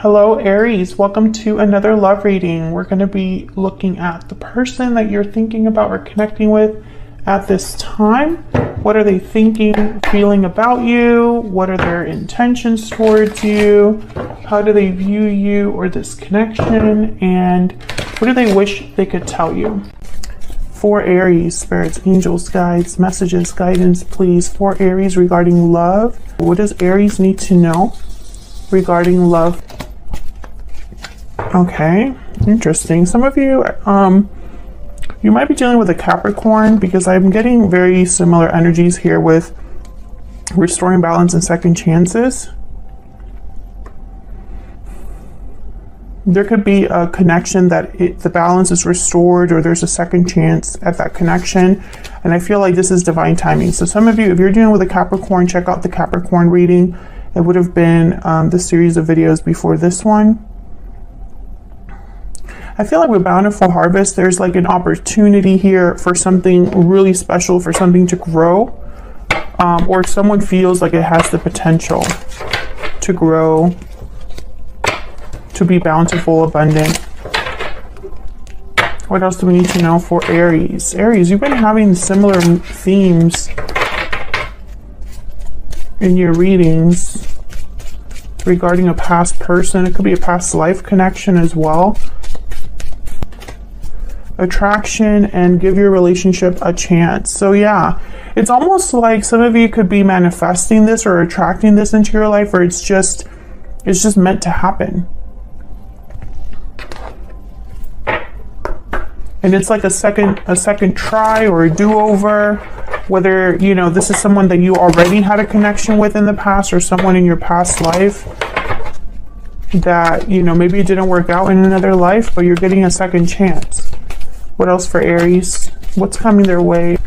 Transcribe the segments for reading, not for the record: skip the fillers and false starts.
Hello Aries, welcome to another love reading. We're going to be looking at the person that you're thinking about or connecting with at this time. What are they thinking, feeling about you? What are their intentions towards you? How do they view you or this connection? And what do they wish they could tell you? For Aries, spirits, angels, guides, messages, guidance, please. For Aries regarding love, what does Aries need to know regarding love? Okay, interesting. Some of you, you might be dealing with a Capricorn because I'm getting very similar energies here with restoring balance and second chances. There could be a connection that the balance is restored or there's a second chance at that connection. And I feel like this is divine timing. So some of you, if you're dealing with a Capricorn, check out the Capricorn reading. It would have been the series of videos before this one. I feel like with Bountiful Harvest, there's like an opportunity here for something really special, for something to grow, or someone feels like it has the potential to grow, to be bountiful, abundant. What else do we need to know for Aries? Aries, you've been having similar themes in your readings regarding a past person. It could be a past life connection as well. Attraction and give your relationship a chance. So yeah, it's almost like some of you could be manifesting this or attracting this into your life, or it's just meant to happen. And it's like a second try or a do-over, whether, you know, this is someone that you already had a connection with in the past or someone in your past life that, you know, maybe it didn't work out in another life, but you're getting a second chance. What else for Aries? What's coming their way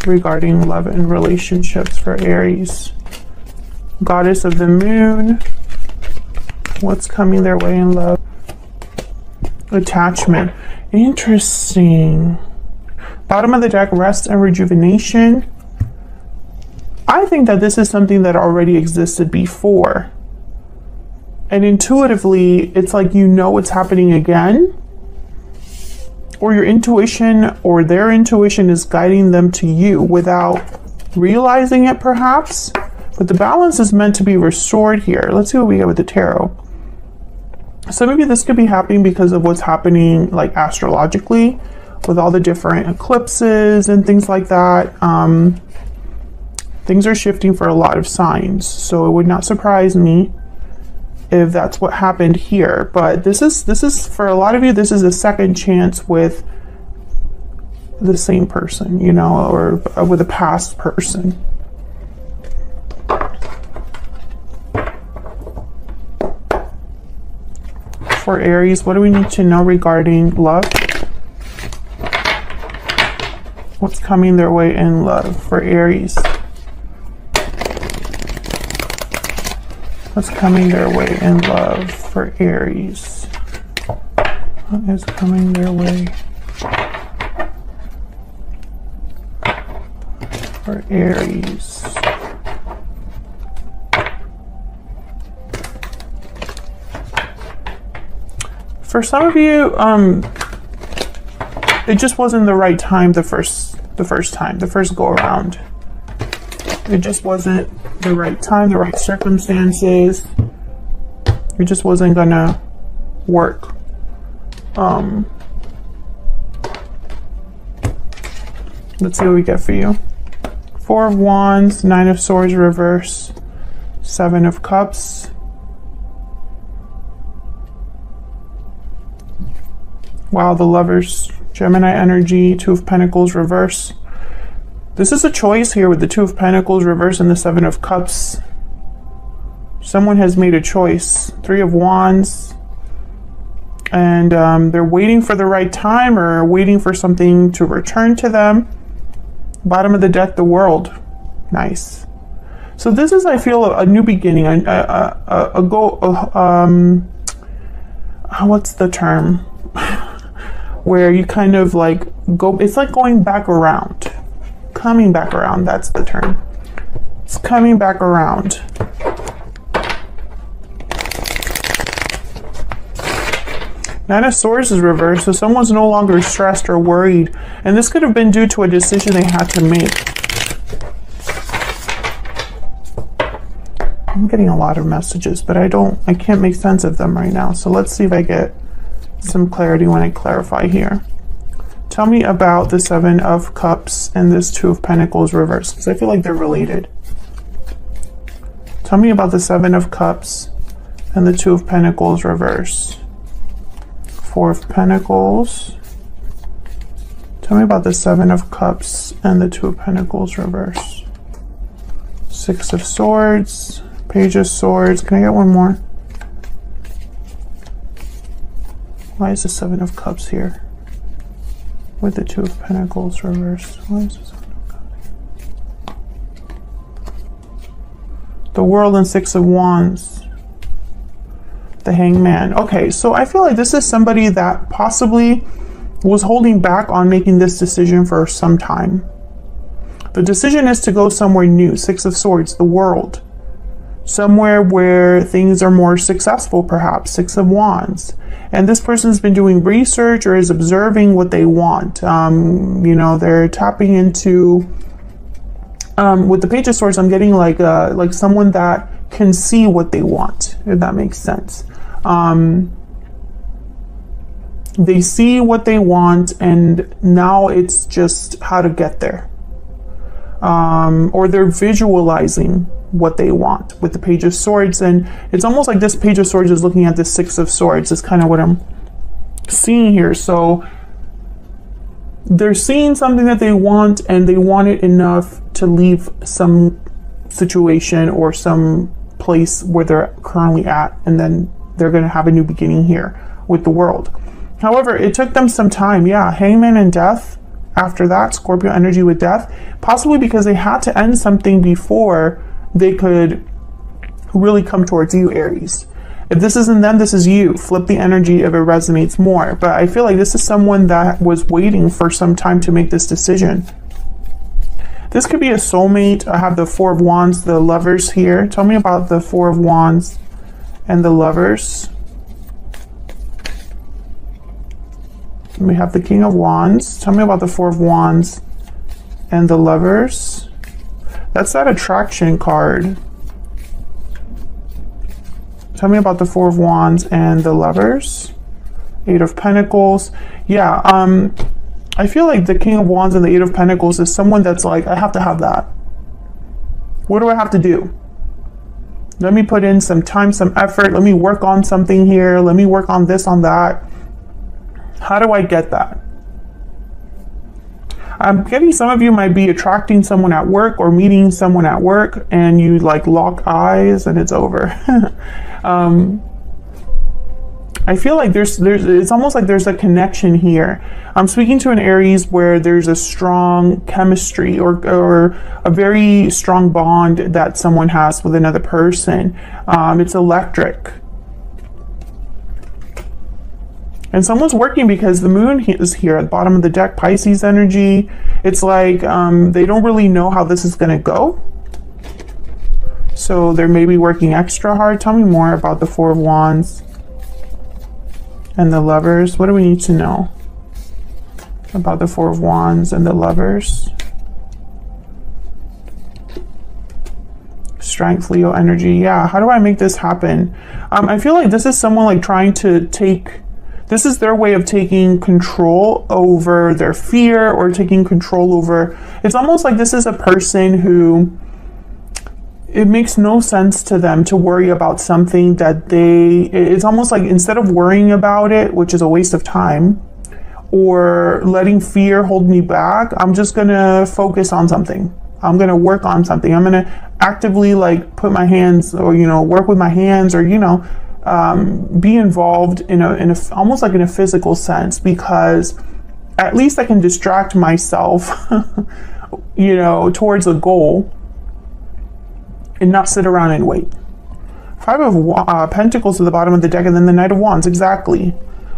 regarding love and relationships for Aries? Goddess of the Moon. What's coming their way in love? Attachment. Interesting. Bottom of the deck, rest and rejuvenation. I think that this is something that already existed before. And intuitively, it's like you know what's happening again. Or your intuition or their intuition is guiding them to you without realizing it perhaps. But the balance is meant to be restored here. Let's see what we get with the tarot. Some of you, this could be happening because of what's happening like astrologically with all the different eclipses and things like that. Things are shifting for a lot of signs. So it would not surprise me if that's what happened here. But this is for a lot of you, this is a second chance with the same person, you know, or with a past person. For Aries, what do we need to know regarding love? What's coming their way in love for Aries? What's coming their way in love for Aries? What is coming their way for Aries? For some of you, it just wasn't the right time the first go around. It just wasn't the right time, the right circumstances. It just wasn't gonna work. Let's see what we get for you. Four of Wands, Nine of Swords reverse, Seven of Cups. Wow, the Lovers, Gemini energy, Two of Pentacles reverse. This is a choice here with the Two of Pentacles reverse and the Seven of Cups. Someone has made a choice. Three of Wands. And they're waiting for the right time or waiting for something to return to them. Bottom of the deck, the World. Nice. So this is, I feel, a new beginning. What's the term? Where you kind of like go, it's like going back around. Coming back around, that's the term. It's coming back around. Nine of Swords is reversed, so someone's no longer stressed or worried. And this could have been due to a decision they had to make. I'm getting a lot of messages, but I can't make sense of them right now. So let's see if I get some clarity when I clarify here. Tell me about the Seven of Cups and this Two of Pentacles reversed, because I feel like they're related. Tell me about the Seven of Cups and the Two of Pentacles reversed. Four of Pentacles. Tell me about the Seven of Cups and the Two of Pentacles reversed. Six of Swords. Page of Swords. Can I get one more? Why is the Seven of Cups here? With the Two of Pentacles reversed. Why is the Seven of Cups? The World and Six of Wands. The Hangman. Okay, so I feel like this is somebody that possibly was holding back on making this decision for some time. The decision is to go somewhere new. Six of Swords, the world. Somewhere where things are more successful, perhaps. Six of Wands. And this person's been doing research or is observing what they want. You know, they're tapping into, with the Page of Swords, I'm getting like someone that can see what they want, if that makes sense. They see what they want, and now it's just how to get there. Or they're visualizing what they want with the Page of Swords, and it's almost like this Page of Swords is looking at the Six of Swords. Is kind of what I'm seeing here. So they're seeing something that they want, and they want it enough to leave some situation or some place where they're currently at, and then they're going to have a new beginning here with the World. However, it took them some time. Yeah, Hangman and Death. After that, Scorpio energy with Death, possibly because they had to end something before they could really come towards you, Aries. If this isn't them, this is you. Flip the energy if it resonates more. But I feel like this is someone that was waiting for some time to make this decision. This could be a soulmate. I have the Four of Wands, the Lovers here. Tell me about the Four of Wands and the Lovers. We have the King of Wands. Tell me about the Four of Wands and the Lovers. That's that attraction card. Tell me about the Four of Wands and the Lovers. Eight of Pentacles. Yeah, I feel like the King of Wands and the Eight of Pentacles is someone that's like, I have to have that. What do I have to do? Let me put in some time, some effort. Let me work on something here. Let me work on this, on that. How do I get that? I'm getting some of you might be attracting someone at work or meeting someone at work, and you like lock eyes and it's over. I feel like it's almost like there's a connection here. I'm speaking to an Aries where there's a strong chemistry or a very strong bond that someone has with another person. It's electric. And someone's working because the moon is here at the bottom of the deck, Pisces energy. It's like they don't really know how this is going to go. So they're maybe working extra hard. Tell me more about the Four of Wands and the Lovers. What do we need to know about the Four of Wands and the Lovers? Strength, Leo energy. Yeah, how do I make this happen? I feel like this is someone like trying to take... This is their way of taking control over their fear or taking control over... It's almost like this is a person who... It makes no sense to them to worry about something that they... It's almost like instead of worrying about it, which is a waste of time, or letting fear hold me back, I'm just going to focus on something. I'm going to work on something. I'm going to actively like put my hands or, you know, work with my hands or, you know... be involved in a almost like in a physical sense, because at least I can distract myself you know, towards a goal and not sit around and wait. Five of Pentacles at the bottom of the deck, and then the Knight of Wands. Exactly.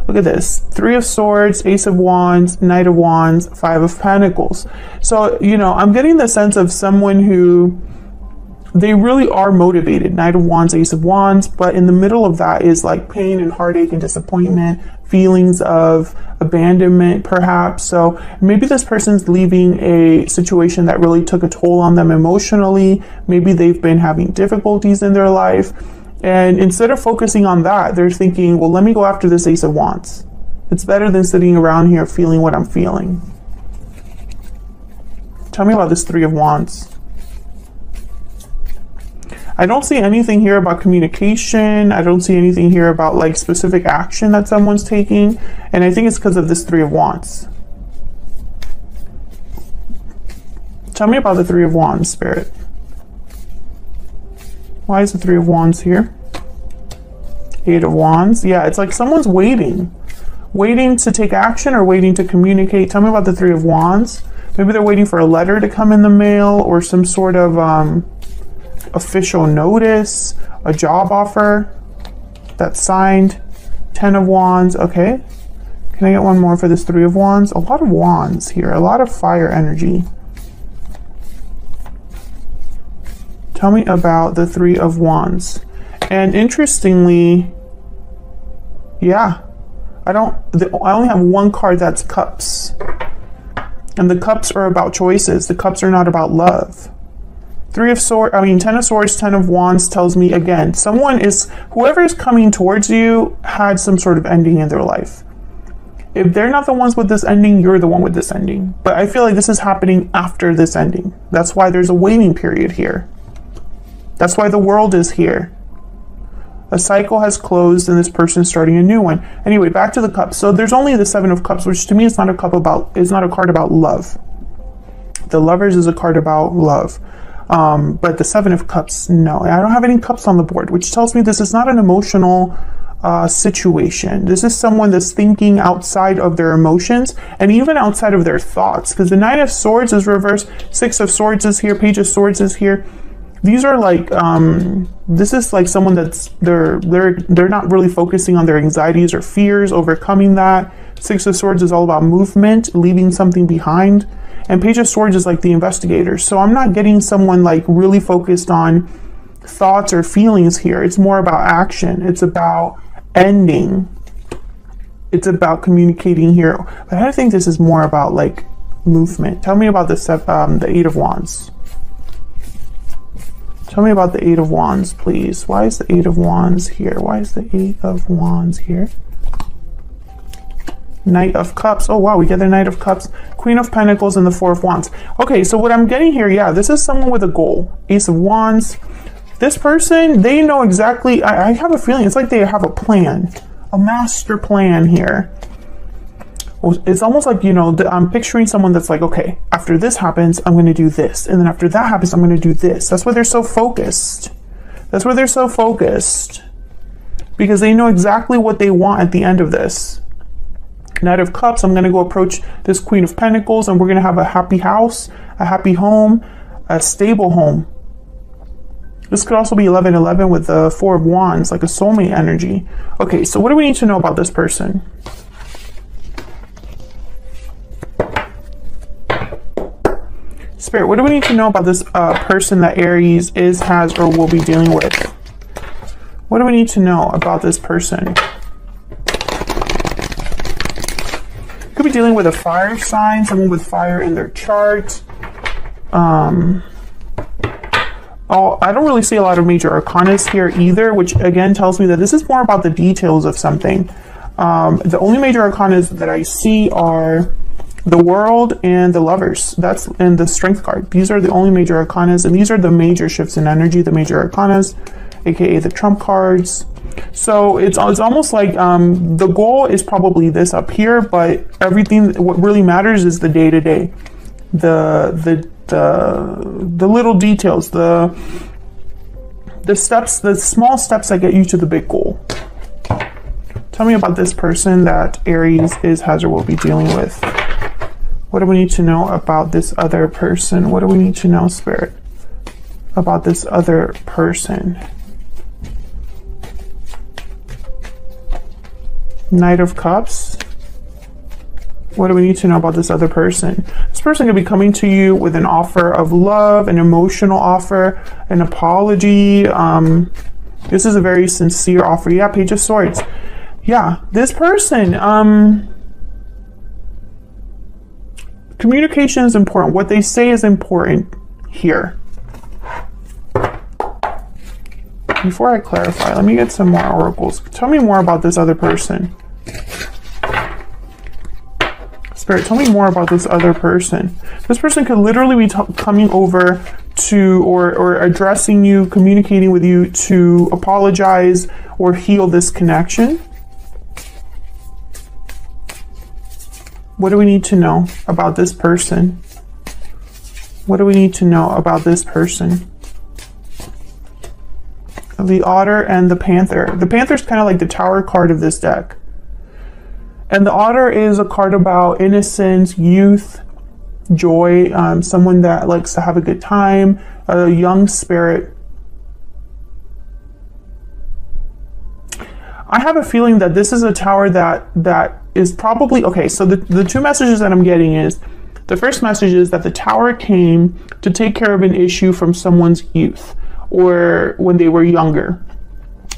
Look at this. Three of Swords, Ace of Wands, Knight of Wands, Five of Pentacles. So, you know, I'm getting the sense of someone who they really are motivated. Knight of Wands, Ace of Wands, but in the middle of that is like pain and heartache and disappointment, feelings of abandonment perhaps. So maybe this person's leaving a situation that really took a toll on them emotionally. Maybe they've been having difficulties in their life. And instead of focusing on that, they're thinking, well, let me go after this Ace of Wands. It's better than sitting around here feeling what I'm feeling. Tell me about this Three of Wands. I don't see anything here about communication. I don't see anything here about like specific action that someone's taking. And I think it's because of this Three of Wands. Tell me about the Three of Wands, Spirit. Why is the Three of Wands here? Eight of Wands. Yeah, it's like someone's waiting. Waiting to take action or waiting to communicate. Tell me about the Three of Wands. Maybe they're waiting for a letter to come in the mail or some sort of official notice, a job offer that's signed. 10 of Wands. Okay. Can I get one more for this Three of Wands? A lot of wands here. A lot of fire energy. Tell me about the Three of Wands. And interestingly, yeah, I only have one card that's Cups. And the Cups are about choices. The Cups are not about love. 10 of Swords, 10 of Wands tells me again, whoever is coming towards you had some sort of ending in their life. If they're not the ones with this ending, you're the one with this ending. But I feel like this is happening after this ending. That's why there's a waiting period here. That's why the world is here. A cycle has closed and this person is starting a new one. Anyway, back to the Cups. So there's only the Seven of Cups, which to me is not a card about love. The Lovers is a card about love. But the Seven of Cups, no. I don't have any cups on the board, which tells me this is not an emotional situation. This is someone that's thinking outside of their emotions and even outside of their thoughts. Because the Nine of Swords is reversed. Six of Swords is here. Page of Swords is here. These are like, this is like someone that's, they're not really focusing on their anxieties or fears, overcoming that. Six of Swords is all about movement, leaving something behind. And Page of Swords is like the investigator. So I'm not getting someone like really focused on thoughts or feelings here. It's more about action. It's about ending. It's about communicating here. But I think this is more about like movement. Tell me about the Eight of Wands. Tell me about the Eight of Wands, please. Why is the Eight of Wands here? Why is the Eight of Wands here? Knight of Cups. Oh, wow, we get the Knight of Cups. Queen of Pentacles and the Four of Wands. Okay, so what I'm getting here, yeah, this is someone with a goal. Ace of Wands. This person, they know exactly, I have a feeling it's like they have a plan, a master plan here. It's almost like, you know, I'm picturing someone that's like, okay, after this happens, I'm going to do this. And then after that happens, I'm going to do this. That's why they're so focused. That's why they're so focused. Because they know exactly what they want at the end of this. Knight of Cups, I'm going to go approach this Queen of Pentacles and we're going to have a happy house, a happy home, a stable home. This could also be 11-11 with the Four of Wands, like a soulmate energy. Okay, so what do we need to know about this person? Spirit, what do we need to know about this person that Aries is, has, or will be dealing with? What do we need to know about this person? Could be dealing with a fire sign, someone with fire in their chart. I don't really see a lot of major arcanas here either, which again tells me that this is more about the details of something. The only major arcanas that I see are the World and the Lovers. That's in the Strength card. These are the only major arcanas, and these are the major shifts in energy, the major arcanas, aka the Trump cards. So it's almost like the goal is probably this up here, but everything, what really matters is the day-to-day, the little details, the steps, the small steps that get you to the big goal. Tell me about this person that Aries is, has, or will be dealing with. What do we need to know about this other person? What do we need to know, Spirit, about this other person? Knight of Cups. What do we need to know about this other person? This person could be coming to you with an offer of love, an emotional offer, an apology. This is a very sincere offer. Yeah, Page of Swords. Yeah, this person, communication is important. What they say is important here. Before I clarify, let me get some more oracles. Tell me more about this other person. Spirit, tell me more about this other person. This person could literally be coming over to or addressing you, communicating with you to apologize or heal this connection. What do we need to know about this person? What do we need to know about this person? The Otter and the Panther. The Panther is kind of like the Tower card of this deck. And the Otter is a card about innocence, youth, joy, someone that likes to have a good time, a young spirit. I have a feeling that this is a tower that is probably, okay, so the two messages that I'm getting is, the first message is that the tower came to take care of an issue from someone's youth or when they were younger.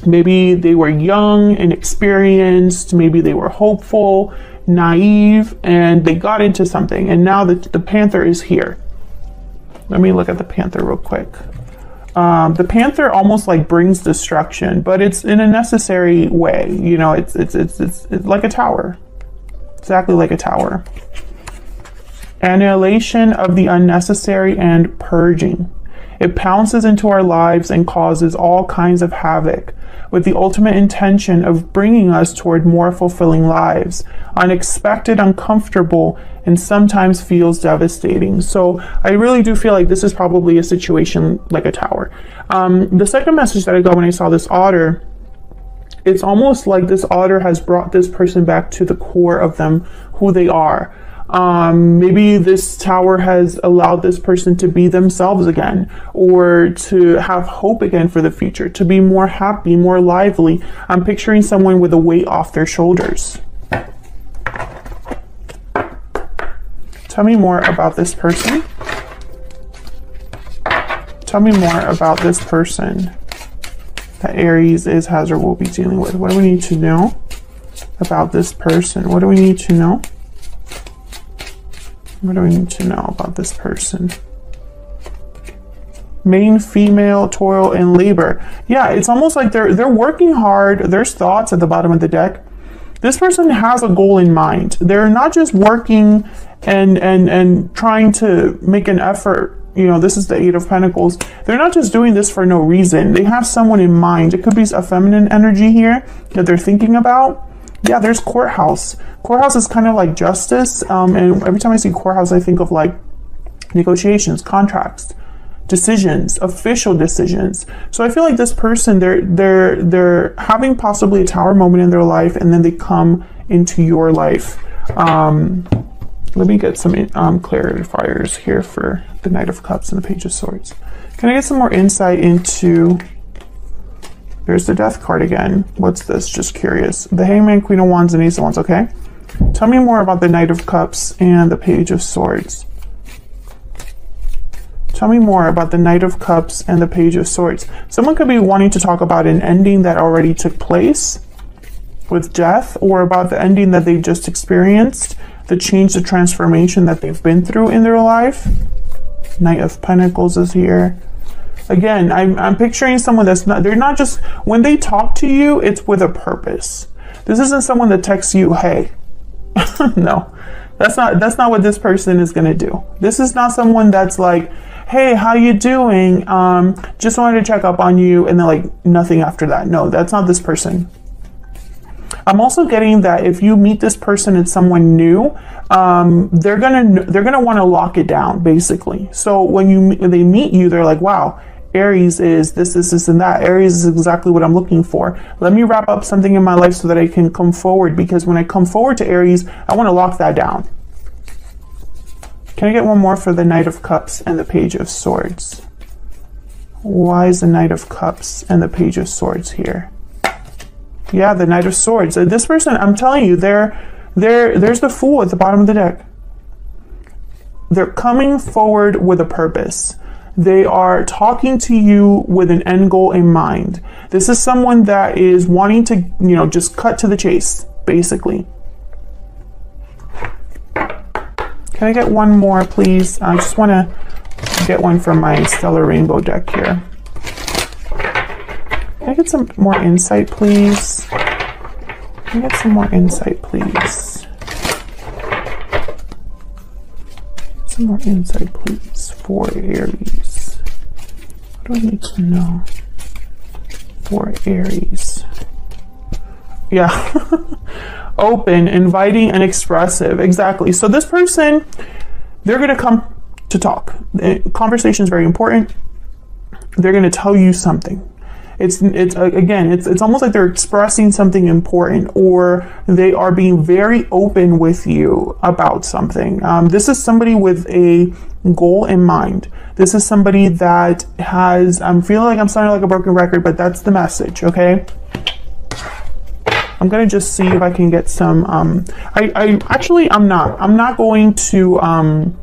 Maybe they were young, inexperienced, maybe they were hopeful, naive, and they got into something. And now the Panther is here. Let me look at the Panther real quick. The Panther almost like brings destruction, but it's in a necessary way. You know, it's like a tower. Exactly like a tower. Annihilation of the unnecessary and purging. It pounces into our lives and causes all kinds of havoc, with the ultimate intention of bringing us toward more fulfilling lives. Unexpected, uncomfortable, and sometimes feels devastating. So I really do feel like this is probably a situation like a tower. The second message that I got when I saw this Otter, it's almost like this Otter has brought this person back to the core of them, who they are. Maybe this tower has allowed this person to be themselves again, or to have hope again for the future, to be more happy, more lively. I'm picturing someone with a weight off their shoulders. Tell me more about this person. Tell me more about this person that Aries has or will be dealing with. What do we need to know about this person? What do we need to know? What do we need to know about this person? Main female, toil and labor. Yeah, it's almost like they're working hard. There's thoughts at the bottom of the deck. This person has a goal in mind. They're not just working and trying to make an effort. You know, this is the Eight of Pentacles. They're not just doing this for no reason. They have someone in mind. It could be a feminine energy here that they're thinking about. Yeah, there's courthouse. Courthouse is kind of like justice. And every time I see courthouse, I think of like negotiations, contracts, decisions, official decisions. So I feel like this person, they're having possibly a tower moment in their life, and then they come into your life. Let me get some clarifiers here for the Knight of Cups and the Page of Swords. Can I get some more insight into... There's the Death card again. What's this? Just curious. The Hangman, Queen of Wands, and Ace of Wands. Okay. Tell me more about the Knight of Cups and the Page of Swords. Tell me more about the Knight of Cups and the Page of Swords. Someone could be wanting to talk about an ending that already took place with death, or about the ending that they've just experienced, the change, the transformation that they've been through in their life. Knight of Pentacles is here. Again, I'm picturing someone that's not, they're not just, when they talk to you, it's with a purpose. This isn't someone that texts you, hey. No, that's not what this person is going to do. This is not someone that's like, hey, how you doing? Just wanted to check up on you. And then like nothing after that. No, that's not this person. I'm also getting that if you meet this person and someone new, they're gonna want to lock it down, basically. So when they meet you, they're like, wow, Aries is this, and that. Aries is exactly what I'm looking for. Let me wrap up something in my life so that I can come forward, because when I come forward to Aries, I want to lock that down. Can I get one more for the Knight of Cups and the Page of Swords? Why is the Knight of Cups and the Page of Swords here? Yeah, the Knight of Swords. This person, I'm telling you, there's the Fool at the bottom of the deck. they're coming forward with a purpose. They are talking to you with an end goal in mind. This is someone that is wanting to, you know, just cut to the chase, basically. Can I get one more, please? I just want to get one from my Stellar Rainbow deck here. Can I get some more insight, please? Can I get some more insight, please? Some more insight, please, for Aries. What do I need to know for Aries? Yeah. Open, inviting, and expressive. Exactly. So this person, they're going to come to talk. Conversation is very important. They're going to tell you something. It's almost like they're expressing something important, or they are being very open with you about something. This is somebody with a goal in mind. This is somebody that has, I'm feeling like I'm sounding like a broken record, but that's the message, okay? I'm gonna just see if I can get some, I'm not going to